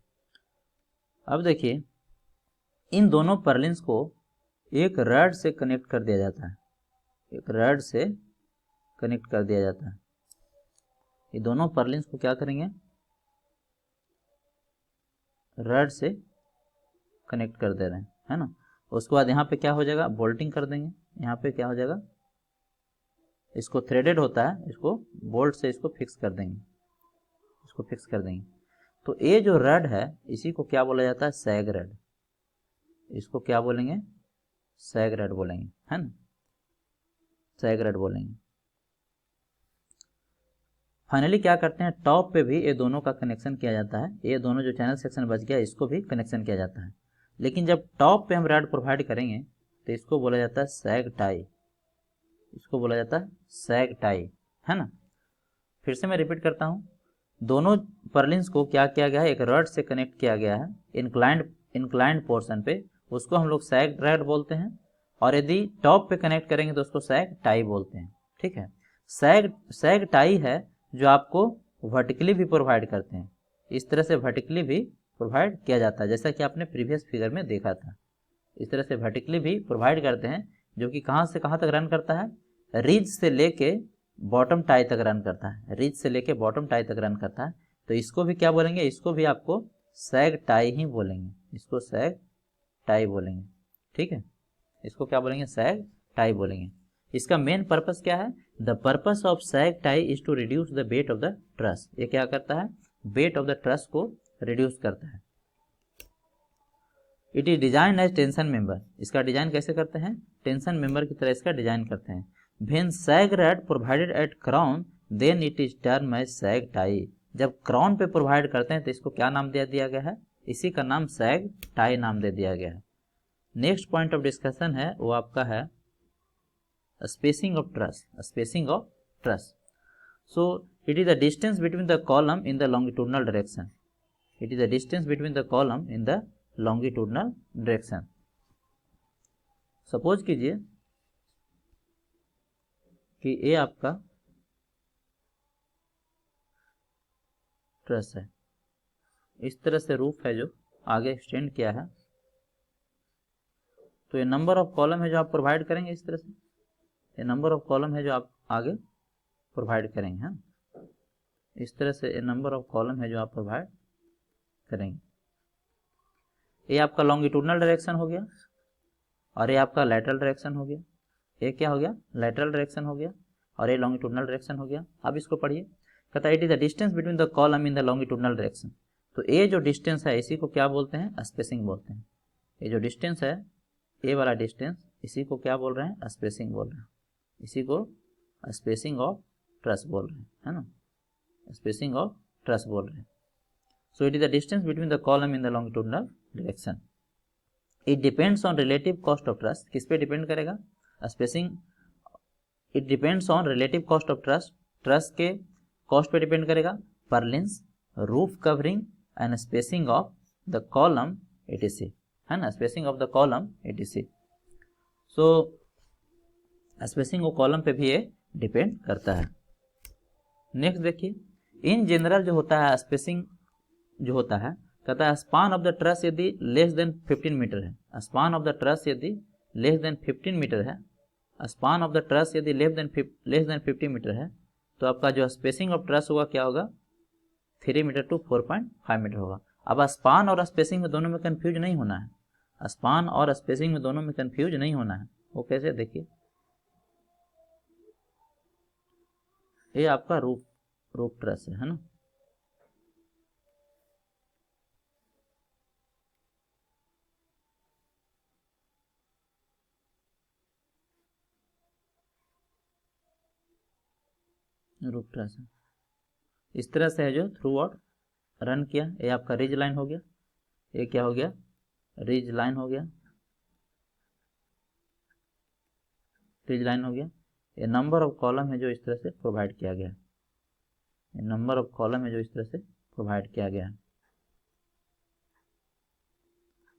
अब देखिए इन दोनों पर्लिन्स को एक रड से कनेक्ट कर दिया जाता है, एक रड से कनेक्ट कर दिया जाता है। ये दोनों पर्लिन्स को क्या करेंगे, रड से कनेक्ट कर दे रहे हैं, है ना। उसके बाद यहाँ पे क्या हो जाएगा, बोल्टिंग कर देंगे। यहाँ पे क्या हो जाएगा, इसको थ्रेडेड होता है, इसको बोल्ट से इसको फिक्स कर देंगे, इसको फिक्स कर देंगे। तो ये जो रड है इसी को क्या बोला जाता है, सैग रड। इसको क्या बोलेंगे, सैग रड बोलेंगे, है ना, सैग रड बोलेंगे। फाइनली क्या करते हैं, टॉप पे भी ये दोनों का कनेक्शन किया जाता है, ये दोनों जो चैनल सेक्शन बच गया इसको भी कनेक्शन किया जाता है। लेकिन जब टॉप पे हम रड प्रोवाइड करेंगे तो इसको बोला जाता है सैग टाई, इसको बोला जाता है सैग टाई, है ना। फिर से मैं रिपीट करता हूँ, दोनों पर्लिन्स को क्या किया गया है, एक रड से कनेक्ट किया गया है इंक्लाइंड पोर्शन पे, उसको हम लोग सैग रड बोलते हैं। और यदि टॉप पे कनेक्ट करेंगे तो उसको सैग टाई बोलते हैं, ठीक है। सैग टाई है जो आपको वर्टिकली भी प्रोवाइड करते हैं, इस तरह से वर्टिकली भी प्रोवाइड किया जाता है, जैसा कि आपने प्रीवियस फिगर में देखा था। इस तरह से वर्टिकली भी प्रोवाइड करते हैं, जो कि कहाँ से कहाँ तक रन करता है, रिज से लेके बॉटम टाई तक रन करता है, रिज से लेके बॉटम टाई तक रन करता है। तो इसको भी क्या बोलेंगे, इसको भी आपको सैग टाई ही बोलेंगे, इसको सैग टाई बोलेंगे, ठीक है। इसको क्या बोलेंगे, सैग टाई बोलेंगे। इसका मेन पर्पस क्या है, the purpose of sag tie is to reduce the weight of the truss. ये क्या करता है, वेट ऑफ द ट्रस को रिड्यूस करता है। It is design as tension member, इसका डिजाइन कैसे करते हैं, टेंशन मेंबर की तरह इसका डिजाइन करते हैं। When sag rod provided at crown then it is term as sag tie. जब क्राउन पे प्रोवाइड करते हैं तो इसको क्या नाम दे दिया गया है, इसी का नाम सैग टाई नाम दे दिया गया है। नेक्स्ट पॉइंट ऑफ डिस्कशन है वो आपका है spacing of truss, spacing of truss. So it is the distance between the column in the longitudinal direction, it is the distance between the column in the longitudinal direction. Suppose कीजिए कि ये आपका truss है, इस तरह से roof है जो आगे एक्सटेंड किया है, तो ये नंबर ऑफ कॉलम है जो आप प्रोवाइड करेंगे, इस तरह से ये नंबर ऑफ कॉलम है जो आप आगे प्रोवाइड करेंगे, हैं इस तरह से ये नंबर ऑफ कॉलम है जो आप प्रोवाइड करेंगे। ये आपका लॉन्गिट्यूडनल डायरेक्शन हो गया और ये आपका लैटरल डायरेक्शन हो गया। ये क्या हो गया, लैटरल डायरेक्शन हो गया और ये लॉन्गिट्यूडनल डायरेक्शन हो गया। अब इसको पढ़िए, कहता है it is the distance between the column in the longitudinal direction. तो ये जो डिस्टेंस है इसी को क्या बोलते हैं, स्पेसिंग बोलते हैं। ये जो डिस्टेंस है, ये वाला डिस्टेंस, इसी को क्या बोल रहे हैं, स्पेसिंग बोल रहे हैं, इसी को स्पेसिंग ऑफ ट्रस बोल रहे हैं, है ना, स्पेसिंग ऑफ ट्रस बोल रहे हैं। सो it is the distance between the column in the longitudinal direction. It depends on relative cost of truss, किस पे डिपेंड करेगा, spacing, it depends on relative cost of truss, truss के cost पे depend करेगा, purlins, roof covering and spacing of the column etc, है ना, spacing of the column etc। So spacing of column पे भी ये डिपेंड करता है। नेक्स्ट देखिए, इन जनरल जो होता है स्पेसिंग जो होता है, कहता है स्पान ऑफ द ट्रस यदि लेस देन 15 मीटर है, स्पान ऑफ द ट्रस यदि लेस देन 15 मीटर है, स्पान ऑफ द ट्रस यदि लेस देन 50 मीटर है, तो आपका जो स्पेसिंग ऑफ ट्रस होगा क्या होगा, 3 मीटर टू 4.5 मीटर होगा। अब स्पान और स्पेसिंग में दोनों में कंफ्यूज नहीं होना है, स्पान और स्पेसिंग में दोनों में कंफ्यूज नहीं होना है। वो कैसे, देखिए ये आपका रूफ ट्रस है ना, रूफ ट्रस है, इस तरह से है जो थ्रू आउट रन किया। ये आपका रिज लाइन हो गया, ये क्या हो गया, रिज लाइन हो गया, रिज लाइन हो गया। ये नंबर ऑफ कॉलम है जो इस तरह से प्रोवाइड किया गया है, ये नंबर ऑफ कॉलम है जो इस तरह से प्रोवाइड किया गया है,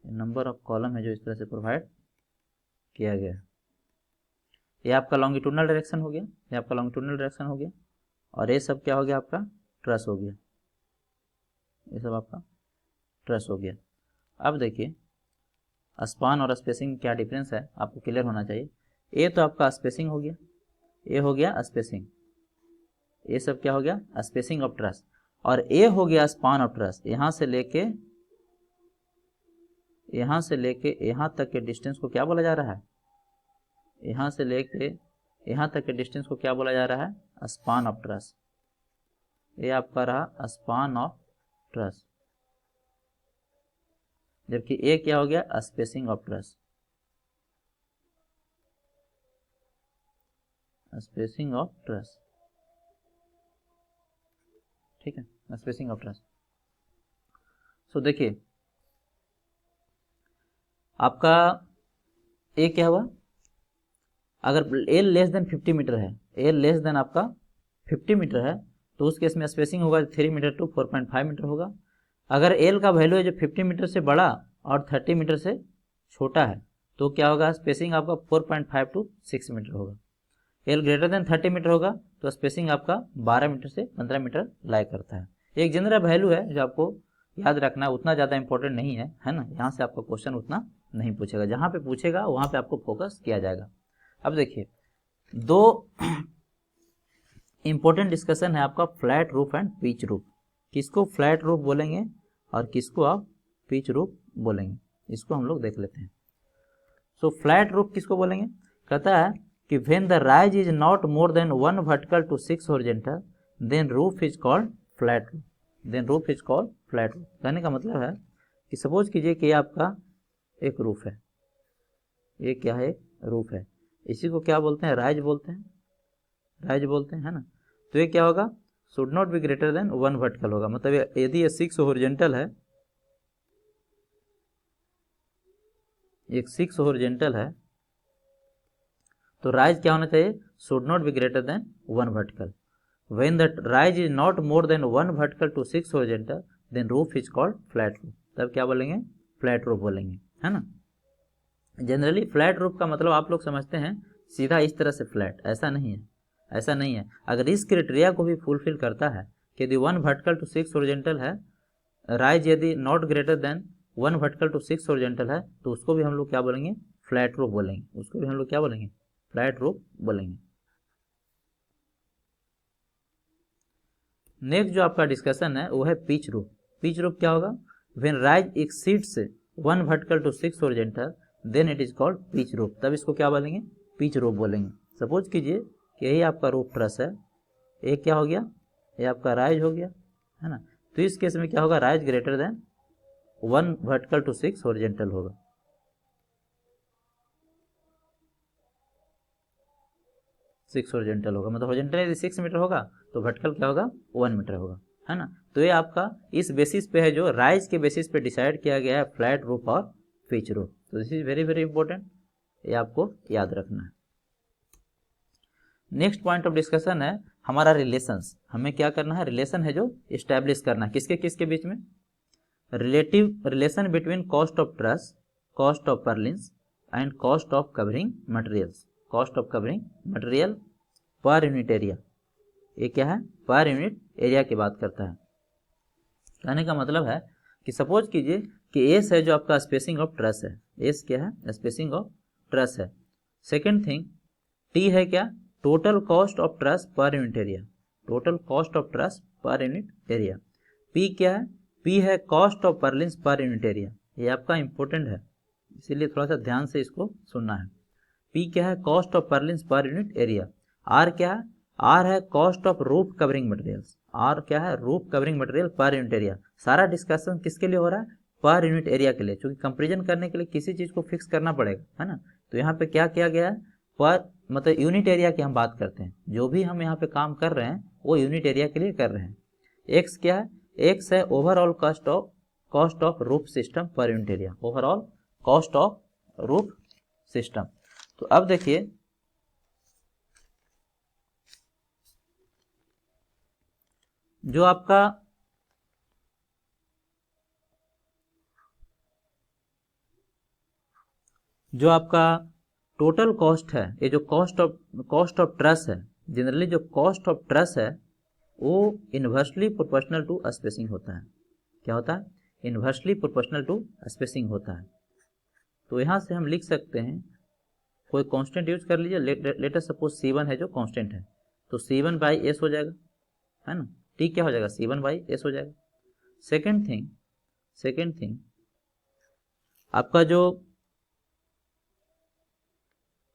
ये नंबर ऑफ कॉलम है जो इस तरह से प्रोवाइड किया गया है। ये आपका लॉन्गिट्यूडनल डायरेक्शन हो गया, ये आपका लॉन्गिट्यूडनल डायरेक्शन हो गया, और ये सब क्या हो गया, आपका ट्रस हो गया, ये सब आपका ट्रस हो गया। अब देखिए स्पान और स्पेसिंग क्या डिफरेंस है आपको क्लियर होना चाहिए। ये तो आपका स्पेसिंग हो गया, ये हो गया स्पेसिंग, ये सब क्या हो गया, स्पेसिंग ऑफ ट्रस, और ये हो गया स्पान ऑफ ट्रस। यहाँ से लेके यहाँ तक के डिस्टेंस को क्या बोला जा रहा है, यहाँ से लेके यहाँ तक के डिस्टेंस को क्या बोला जा रहा है? Span of truss. ये आपका रहा स्पान ऑफ ट्रस, जबकि ये क्या हो गया? Spacing of truss. Spacing of truss, ठीक है, स्पेसिंग ऑफ ट्रस। सो देखिए आपका ए क्या हुआ? अगर एल लेस देन 50 मीटर है, एल लेस देन आपका 50 मीटर है, तो उस केस में स्पेसिंग होगा 3 मीटर टू 4.5 मीटर होगा। अगर एल का वैल्यू है जो 50 मीटर से बड़ा और 30 मीटर से छोटा है, तो क्या होगा? स्पेसिंग आपका 4.5 टू 6 मीटर होगा। एल ग्रेटर देन 30 मीटर होगा तो स्पेसिंग आपका 12 मीटर से 15 मीटर लाई करता है। एक जनरल वैल्यू है जो आपको याद रखना है, उतना ज़्यादा इंपॉर्टेंट नहीं है, है ना। यहाँ से आपका क्वेश्चन उतना नहीं पूछेगा, जहाँ पे पूछेगा वहाँ पे आपको फोकस किया जाएगा। अब देखिए दो इंपॉर्टेंट डिस्कशन है आपका, flat roof and pitch roof. किसको फ्लैट रूफ बोलेंगे और किसको आप पिच रूफ बोलेंगे, इसको हम लोग देख लेते हैं। सो फ्लैट रूफ किसको बोलेंगे? कहता है कि when the rise is not more than 1 vertical to 6 horizontal then roof is called flat roof. Then roof is called flat roof. कहने का मतलब है कि सपोज कीजिए कि आपका एक रूफ है, ये क्या है? रूफ है। इसी को क्या बोलते हैं? राइज बोलते हैं, राइज बोलते हैं, है ना। तो ये क्या होगा? Should not be greater than 1 vertical होगा। मतलब यदि ये 6 हॉरिजॉन्टल है, एक 6 हॉरिजॉन्टल है, तो राइज क्या होना चाहिए? Should not be greater than 1 vertical. When the rise is not more than 1 vertical to 6 horizontal then roof is called flat roof. तब क्या बोलेंगे? फ्लैट रूफ बोलेंगे, है ना। जनरली फ्लैट रूफ का मतलब आप लोग समझते हैं सीधा इस तरह से फ्लैट, ऐसा नहीं है, ऐसा नहीं है। अगर इस क्राइटेरिया को भी फुलफिल करता है कि यदि 1 वर्टिकल टू 6 हॉरिजॉन्टल है, राइज यदि not greater than 1 vertical to 6 horizontal है, तो उसको भी हम लोग क्या बोलेंगे? फ्लैट रूफ बोलेंगे। उसको भी हम लोग क्या बोलेंगे? फ्लैट रूफ बोलेंगे। नेक्स्ट जो आपका डिस्कशन है वो है पिच रूफ। पिच रूफ क्या होगा? When rise exceeds 1 vertical to 6 horizontal then it is called pitch roof. तब इसको क्या बोलेंगे? पिच रूफ बोलेंगे। सपोज कीजिए कि यही आपका रूफ ट्रस है, ये क्या हो गया? ये आपका राइज हो गया, है ना। तो इस केस में क्या होगा? Rise greater than 1 vertical to 6 horizontal होगा। 6 हॉरिजॉन्टल होगा, मतलब हॉरिजॉन्टल यदि 6 मीटर होगा तो वर्टिकल क्या होगा? 1 मीटर होगा, है ना। तो ये आपका इस बेसिस पे है, जो राइज के बेसिस पे डिसाइड किया गया है फ्लैट रूफ और पिच रूफ। तो this is very very important, ये आपको याद रखना है। नेक्स्ट पॉइंट ऑफ डिस्कशन है हमारा रिलेशंस। हमें क्या करना है? रिलेशन है जो इस्टेब्लिश करना है, किसके किसके बीच में? Relative relation between cost of truss, cost of purlins and cost of covering materials. Cost of covering material per unit area, ये क्या है? पर यूनिट एरिया की बात करता है। कहने का मतलब है कि सपोज कीजिए कि एस है जो आपका स्पेसिंग ऑफ ट्रस है, एस क्या है? स्पेसिंग ऑफ ट्रस है। सेकेंड थिंग टी है क्या? Total cost of truss per unit area, total cost of truss per unit area. P क्या है? पी है cost of purlins per unit area. ये आपका इंपॉर्टेंट है, इसीलिए थोड़ा सा ध्यान से इसको सुनना है। पी क्या है? Cost of purlins per unit area. R क्या है? आर है cost of roof covering materials. R क्या है? Roof covering material per unit area. सारा डिस्कशन किसके लिए हो रहा है? पर यूनिट एरिया के लिए, क्योंकि कंपेरिजन करने के लिए किसी चीज को फिक्स करना पड़ेगा, है ना। तो यहाँ पे क्या किया गया है? पर मतलब यूनिट एरिया की हम बात करते हैं, जो भी हम यहाँ पे काम कर रहे हैं वो यूनिट एरिया के लिए कर रहे हैं। एक्स क्या है? एक्स है overall cost of roof system पर unit area, overall cost of roof system. तो अब देखिए जो आपका टोटल कॉस्ट है, ये जो कॉस्ट ऑफ ट्रस है, जनरली जो कॉस्ट ऑफ ट्रस है वो इन्वर्सली प्रोपोर्शनल टू स्पेसिंग होता है। क्या होता है? इन्वर्सली प्रोपोर्शनल टू स्पेसिंग होता है। तो यहाँ से हम लिख सकते हैं, कोई कांस्टेंट यूज कर लीजिए। लेटर सपोज C1 है जो कांस्टेंट है, तो C1 बाई एस हो जाएगा, है ना। ठीक क्या हो जाएगा? C1 बाई एस हो जाएगा। सेकेंड थिंग आपका जो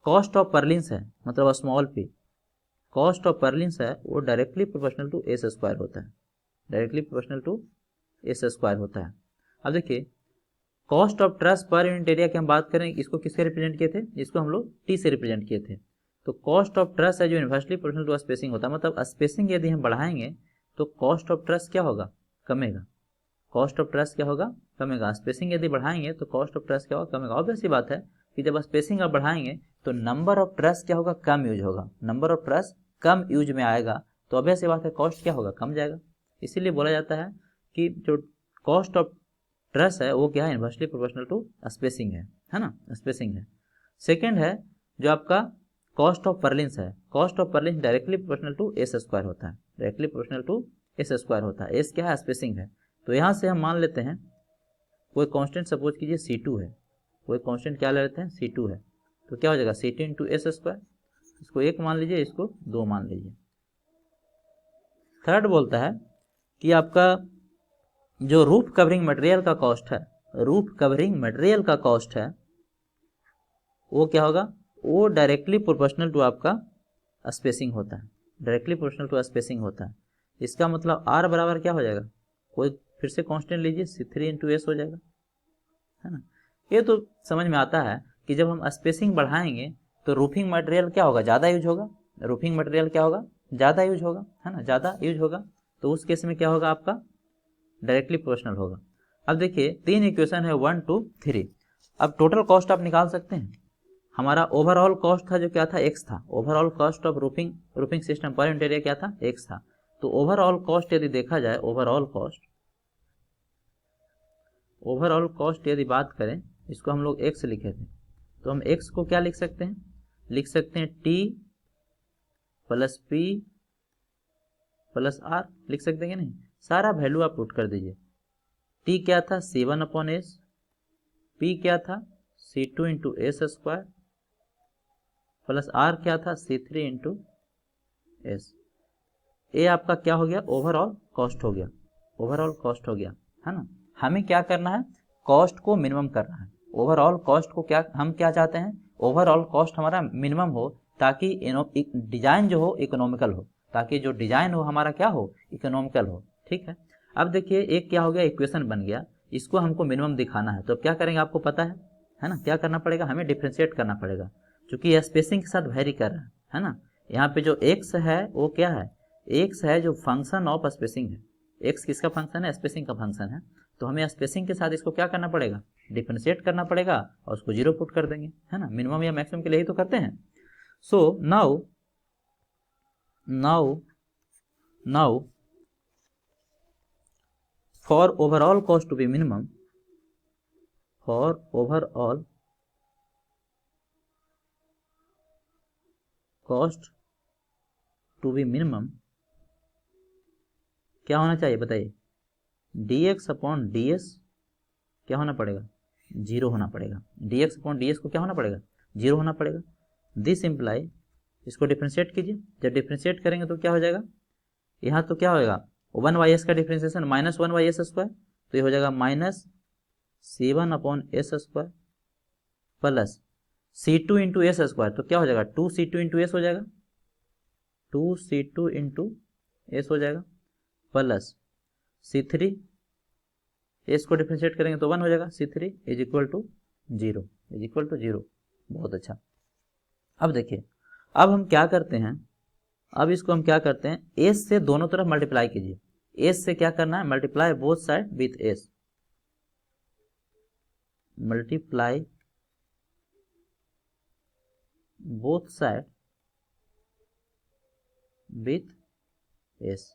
कॉस्ट ऑफ परलिंस है, मतलब small P, cost of purlins है वो directly proportional to S square होता है, directly proportional to S square होता है। अब देखिए cost of truss per unit area की हम बात करें, इसको किससे रिप्रेजेंट किए थे, इसको हम लोग टी से रिप्रेजेंट किए थे। तो कॉस्ट ऑफ ट्रस है जो इन्वर्सली प्रोपोर्शनल टू स्पेसिंग होता है, मतलब स्पेसिंग यदि हम बढ़ाएंगे तो कॉस्ट ऑफ ट्रस क्या होगा, कमेगा, कॉस्ट ऑफ ट्रस क्या होगा, कमेगा। स्पेसिंग यदि बढ़ाएंगे तो कॉस्ट ऑफ ट्रस क्या होगा, कमेगा। ऑब्वियस सी बात है कि जब स्पेसिंग आप बढ़ाएंगे तो नंबर ऑफ ट्रस क्या होगा, कम यूज होगा, number of truss come use में आएगा, तो ऑब्वियस सी बात है कॉस्ट क्या होगा, कम जाएगा। इसीलिए बोला जाता है कि जो कॉस्ट ऑफ ट्रस है वो क्या है, इन्वर्सली प्रोपोर्शनल टू स्पेसिंग है ना, स्पेसिंग है। सेकेंड है जो आपका कॉस्ट ऑफ परलिंस है, cost of purlins directly proportional to S square होता है, directly proportional to S square होता है। एस क्या है, स्पेसिंग है। तो यहाँ से हम मान लेते हैं कोई कांस्टेंट सपोज कीजिए C2 है, कोई कांस्टेंट क्या ले लेते हैं, C2 है, तो क्या हो जाएगा C2 इंटू एस स्क्वायर, इसको 1 मान लीजिए, इसको 2 मान लीजिए। थर्ड बोलता है कि आपका जो रूफ कवरिंग मटेरियल का कॉस्ट है, रूफ कवरिंग मटेरियल का कॉस्ट है वो क्या होगा, वो डायरेक्टली प्रोपोर्शनल टू आपका स्पेसिंग होता है, डायरेक्टली प्रोपोर्शनल टू स्पेसिंग होता है। इसका मतलब R बराबर क्या हो जाएगा, कोई फिर से कांस्टेंट लीजिए, C3 इंटू एस हो जाएगा, है ना। ये तो समझ में आता है कि जब हम स्पेसिंग बढ़ाएंगे तो रूफिंग मटेरियल क्या होगा, ज़्यादा यूज होगा, रूफिंग मटेरियल क्या होगा, ज़्यादा यूज होगा, है ना, ज़्यादा यूज होगा। तो उस केस में क्या होगा, आपका डायरेक्टली प्रोपोर्शनल होगा। अब देखिए 3 इक्वेशन है 1 2 3। अब टोटल कॉस्ट आप निकाल सकते हैं। हमारा ओवरऑल कॉस्ट था जो क्या था, x था, overall cost of roofing system पर यूनिट एरिया क्या था, x था। तो ओवरऑल कॉस्ट यदि देखा जाए, ओवरऑल कॉस्ट यदि बात करें, इसको हम लोग x लिखे थे, तो हम x को क्या लिख सकते हैं, लिख सकते हैं t plus p plus r, लिख सकते हैं कि नहीं। सारा वैल्यू आप पुट कर दीजिए। t क्या था, C1 अपॉन एस, p क्या था C2 into S square, plus r क्या था C3 इंटू एस। ये आपका क्या हो गया, ओवरऑल कॉस्ट हो गया, ओवरऑल कॉस्ट हो गया, है ना। हमें क्या करना है, कॉस्ट को मिनिमम करना है। ओवरऑल कॉस्ट को क्या हम क्या चाहते हैं, ओवरऑल कॉस्ट हमारा मिनिमम हो, ताकि डिजाइन जो हो इकोनॉमिकल हो, ताकि जो डिजाइन हो हमारा क्या हो, इकोनॉमिकल हो, ठीक है। अब देखिए एक क्या हो गया, इक्वेशन बन गया, इसको हमको मिनिमम दिखाना है, तो क्या करेंगे आपको पता है ना, क्या करना पड़ेगा, हमें डिफ्रेंशिएट करना पड़ेगा, क्योंकि यह स्पेसिंग के साथ वेरी कर रहा है ना। यहाँ पे जो x है वो क्या है, x है जो फंक्शन ऑफ स्पेसिंग है, x किसका फंक्शन है, स्पेसिंग का फंक्शन है। तो हमें स्पेसिंग के साथ इसको क्या करना पड़ेगा, डिफरेंशिएट करना पड़ेगा और उसको 0 पुट कर देंगे, है ना। मिनिमम या मैक्सिमम के लिए ही तो करते हैं। So now for overall cost to be minimum, for overall cost to be minimum क्या होना चाहिए बताइए, dx अपॉन ds क्या होना पड़ेगा, 0 होना पड़ेगा। dx अपॉन ds को क्या होना पड़ेगा, 0 होना पड़ेगा। दिस इम्प्लाई, इसको डिफ्रेंशिएट कीजिए, जब डिफ्रेंशिएट करेंगे तो क्या हो जाएगा, यहाँ तो क्या होएगा, 1/s का डिफ्रेंशिएशन माइनस 1/s स्क्वायर, तो ये हो जाएगा minus C1 upon S square plus C2 into S square, तो क्या हो जाएगा 2C2 इंटू एस हो जाएगा, 2C2 इंटू एस हो जाएगा प्लस C3, एस को डिफ्रेंशिएट करेंगे तो 1 हो जाएगा, C3 इज इक्वल टू 0। बहुत अच्छा। अब देखिए अब हम क्या करते हैं, अब इसको हम क्या करते हैं, एस से दोनों तरफ मल्टीप्लाई कीजिए। एस से क्या करना है, multiply both side with S, multiply both side with S.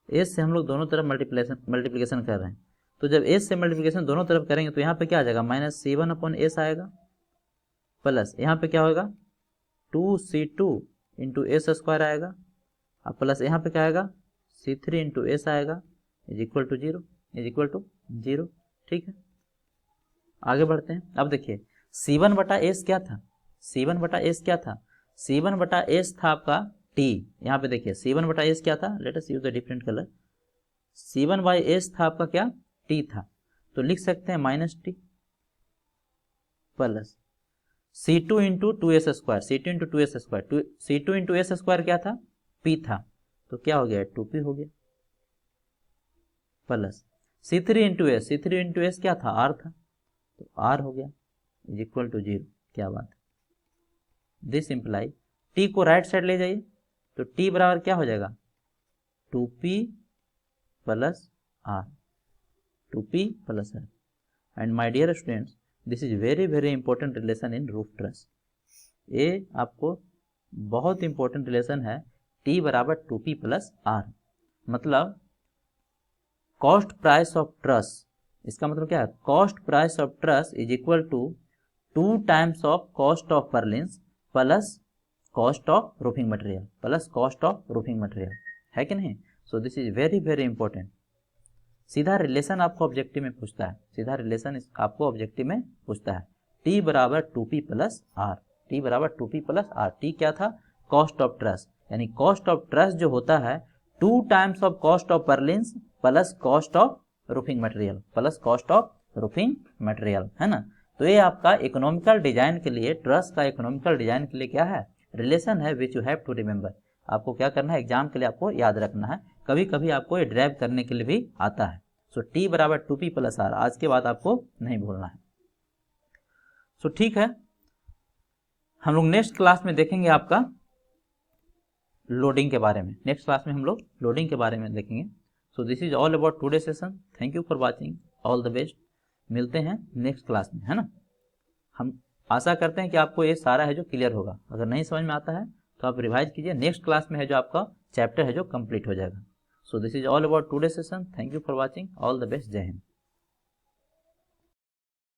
S से हम लोग दोनों तरफ मल्टीप्लिकेशन कर रहे हैं, तो जब एस से मल्टीप्लिकेशन दोनों तरफ करेंगे तो यहाँ पे क्या आ जाएगा, माइनस C1 अपॉन एस आएगा, प्लस यहाँ पे क्या होगा 2C2 इंटू एस स्क्वायर आएगा, अब प्लस यहाँ पे क्या आएगा C3 इंटू एस आएगा, इज इक्वल टू 0, ठीक है। आगे बढ़ते हैं। अब देखिए C1 बटा एस क्या था, C1 बटा एस क्या था, C1 बटा एस था आपका T। यहाँ पे देखिए C1 बटा एस क्या था, let us use the different colour, C1 by S था आपका क्या, T था, तो लिख सकते हैं minus T plus C2 into 2s square, C2 into 2s square, C2 into S square क्या था, P था, तो क्या हो गया 2P हो गया, plus C3 into S, C3 into S क्या था R था, तो R हो गया इज इक्वल टू 0। क्या बात है, दिस इंप्लाई T को राइट साइड ले जाइए तो T बराबर क्या हो जाएगा 2P plus R, 2P plus R। And my dear students, this is very very important relation in roof truss. ये आपको बहुत इंपॉर्टेंट रिलेशन है, T बराबर 2P प्लस R, मतलब कॉस्ट प्राइस ऑफ ट्रस, इसका मतलब क्या है, cost price of truss is equal to 2 times of cost of purlins plus cost of roofing material, plus cost of roofing material, है कि नहीं। So this is very very important. सीधा relation आपको objective में पूछता है, सीधा रिलेशन आपको ऑब्जेक्टिव में पूछता है, T बराबर 2P प्लस R, T बराबर 2P प्लस R। T क्या था, कॉस्ट ऑफ ट्रस, यानी कॉस्ट ऑफ ट्रस जो होता है 2 times of cost of purlins plus cost of roofing material, plus cost of roofing material, है ना। तो ये आपका इकोनॉमिकल डिजाइन के लिए, ट्रस का इकोनॉमिकल डिजाइन के लिए क्या है, रिलेशन है, which you have to remember. आपको क्या करना है, एग्जाम के लिए आपको याद रखना है, कभी कभी आपको ये ड्राइव करने के लिए भी आता है। सो T बराबर 2P प्लस R, आज के बाद आपको नहीं भूलना है। सो ठीक है, हम लोग नेक्स्ट क्लास में देखेंगे आपका लोडिंग के बारे में, नेक्स्ट क्लास में हम लोग लोडिंग के बारे में देखेंगे। So this is all about today session, thank you for watching, all the best, मिलते हैं नेक्स्ट क्लास में, है ना। हम आशा करते हैं कि आपको ये सारा है जो क्लियर होगा, अगर नहीं समझ में आता है तो आप रिवाइज कीजिए, नेक्स्ट क्लास में है जो आपका चैप्टर है जो कंप्लीट हो जाएगा। So this is all about today session, thank you for watching, all the best, जय हिंद।